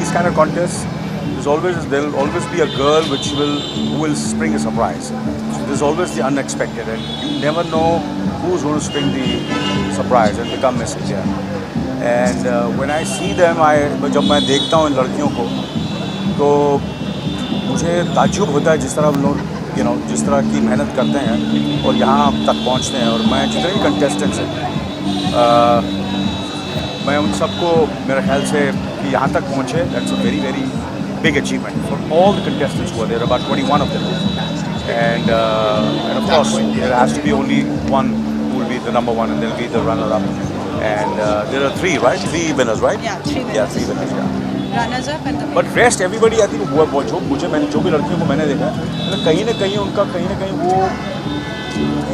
these kind of contests, there'll always be a girl who will spring a surprise. So there's always the unexpected, and you never know who's going to spring the surprise and become Miss India. And when I see them, जब मैं देखता हूँ इन लड़कियों को, तो मुझे ताज्जुब होता है जिस तरह हम लोग जिस तरह की मेहनत करते हैं और यहाँ तक पहुँचते हैं. और मैं जितने भी कंटेस्टेंट्स हैं, मैं उन सबको मेरे ख्याल से कि यहाँ तक पहुँचे, that's a very very big achievement for all the contestants who are there, about 21 of them. And of course, there has to be only one who will be the number one, and there will be the runner-up. And there are three, right? Three winners, right? Yeah, three winners. Yeah, three winners, yeah. Runners-up and the But rest, everybody, I think, जो भी लड़कियों को मैंने देखा है, कहीं ना कहीं वो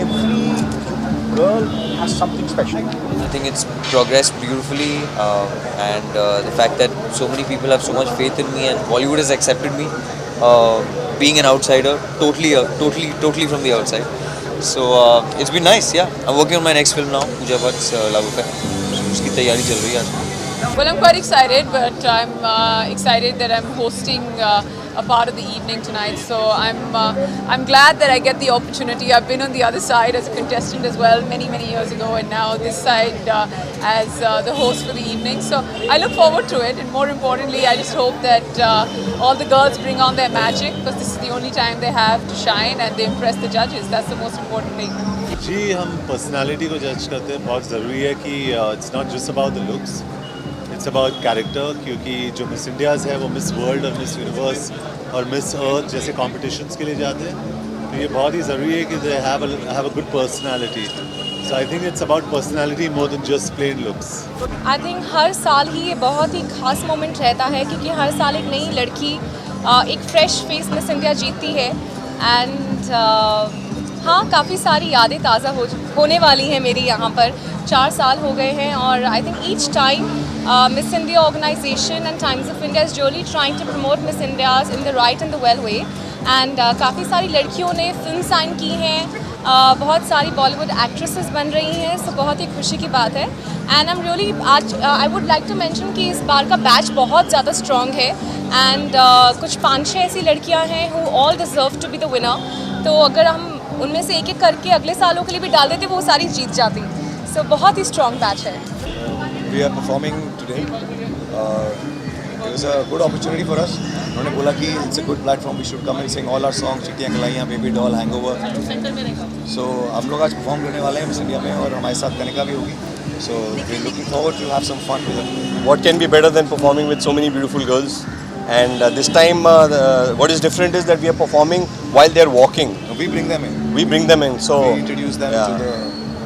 every girl has something special. I think it's progressed beautifully, and the fact that so many people have so much faith in me and Bollywood has accepted me, being an outsider, totally from the outside. So it's been nice, yeah. I'm working on my next film now, Pooja Bhatt's Lagu Ka. उसकी तैयारी चल रही है आज. Well, I'm quite excited, but I'm excited that I'm hosting a part of the evening tonight. So I'm glad that I get the opportunity. I've been on the other side as a contestant as well many years ago, and now this side as the host for the evening. So I look forward to it, and more importantly, I just hope that all the girls bring on their magic, because this is the only time they have to shine and they impress the judges. That's the most important thing. जी, हम personality को जज करते हैं. बहुत ज़रूरी है कि it's not just about the looks, it's about character. क्योंकि जो मिस इंडियाज़ है वो मिस वर्ल्ड और मिस यूनिवर्स और मिस अर्थ जैसे कॉम्पिटिशन्स के लिए जाते हैं. तो ये बहुत ही ज़रूरी है कि they have a good personality. So I think it's about personality more than just plain looks. I think हर साल ही ये बहुत ही खास मोमेंट रहता है, क्योंकि हर साल एक नई लड़की एक फ्रेश फेस मिस इंडिया जीतती है. एंड हाँ, काफ़ी सारी यादें ताज़ा होने वाली हैं मेरी यहाँ पर. 4 साल हो गए हैं, और I think each time Miss India organization and Times of India is really trying to promote Miss Indias in the right and the well way. And काफ़ी सारी लड़कियों ने फिल्म साइन की हैं, बहुत सारी बॉलीवुड एक्ट्रेसेस बन रही हैं. सो बहुत ही खुशी की बात है. एंड आई एम रियली आज I would like to mention कि इस बार का बैच बहुत ज़्यादा स्ट्रॉन्ग है. एंड कुछ 5-6 ऐसी लड़कियाँ हैं who all deserve to be the winner. तो अगर हम उनमें से एक करके अगले सालों के लिए भी डाल देते, वो सारी जीत जाती. सो बहुत ही स्ट्रॉन्ग बैच है. We are performing today. It was a good opportunity for us. उन्होंने बोला कि it's a good platform. We should come and sing all our songs. चिट्टियाँ कलाइयाँ, Baby Doll, Hangover. So हम लोग आज perform करने वाले हैं मिस इंडिया में, और हमारे साथ कनिका भी होगी. So we're looking forward to have some fun with it. What can be better than performing with so many beautiful girls? And this time, what is different is that we are performing while they are walking. We bring them in. We bring them in. So we introduce them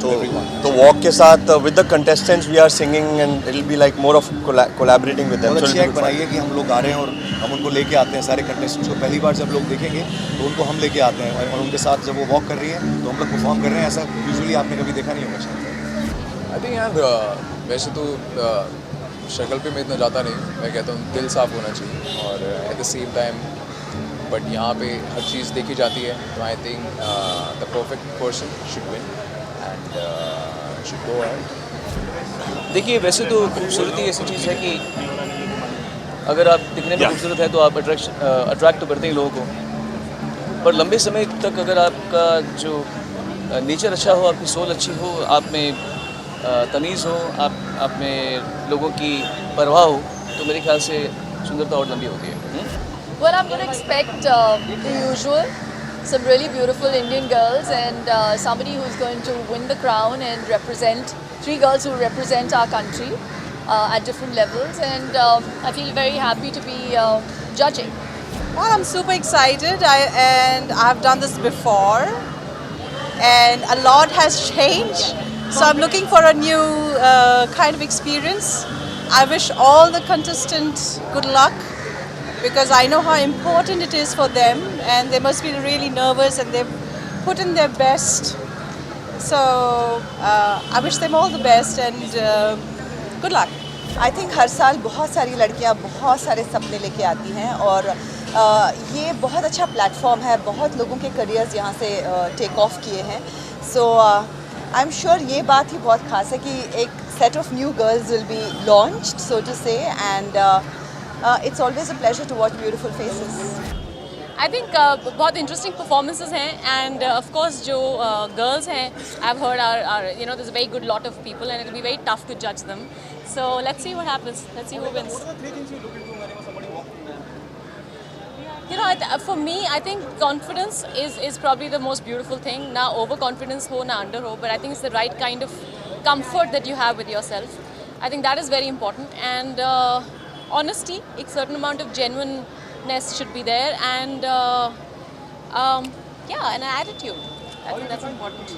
to everyone. तो walk के साथ with the contestants we are singing, and it will be like more of collaborating with them. बहुत अच्छी act बनाई है कि हम लोग आ रहे हैं और हम उनको लेके आते हैं. सारे कंटेस्टेंट्स को पहली बार जब लोग देखेंगे तो उनको हम लेके आते हैं, और उनके साथ जब वो वॉक कर रही है तो हम लोग परफॉर्म कर रहे हैं. ऐसा यूजुअली आपने कभी देखा नहीं होगा शायद. आई थिंक यार, वैसे तो शक्ल पे मैं इतना जाता नहीं. मैं कहता हूँ दिल साफ होना चाहिए, और at the same time but यहाँ पे हर चीज़ देखी जाती है. तो I think the perfect person should win and should go out. देखिए, वैसे तो खूबसूरती ऐसी चीज़ है कि अगर आप दिखने में खूबसूरत है तो आप अट्रैक्ट तो करते ही लोगों को. पर लंबे समय तक अगर आपका जो नेचर अच्छा हो, आपकी सोल अच्छी हो, आप में तमीज़ हो, आप में लोगों की परवाह हो, तो मेरे ख्याल से सुंदरता और लंबी होती है. Well, I'm going to expect the usual. Some really beautiful Indian girls, and somebody who's going to win the crown and represent 3 girls who represent our country at different levels, and I feel very happy to be judging. Well, I'm super excited, and I've done this before, and a lot has changed. So I'm looking for a new kind of experience. I wish all the contestants good luck, because I know how important it is for them, and they must be really nervous, and they've put in their best. So I wish them all the best, and good luck. I think हर साल बहुत सारी लड़कियाँ बहुत सारे सपने लेके आती हैं, और ये बहुत अच्छा प्लेटफॉर्म है. बहुत लोगों के करियर्स यहाँ से टेक ऑफ किए हैं. सो आई एम श्योर ये बात ही बहुत खास है कि एक set of new girls will be launched, so to say, and it's always a pleasure to watch beautiful faces. I think बहुत interesting performances हैं and of course जो girls हैं I've heard are you know there's a very good lot of people and it'll be very tough to judge them. So let's see what happens. Let's see who wins. What are the 3 things you look into whenever somebody walks in there? You know, for me, I think confidence is probably the most beautiful thing. Na overconfidence ho, na under ho, but I think it's the right kind of comfort that you have with yourself. I think that is very important. And honesty, a certain amount of genuineness should be there, and yeah, and an attitude. I think that's important.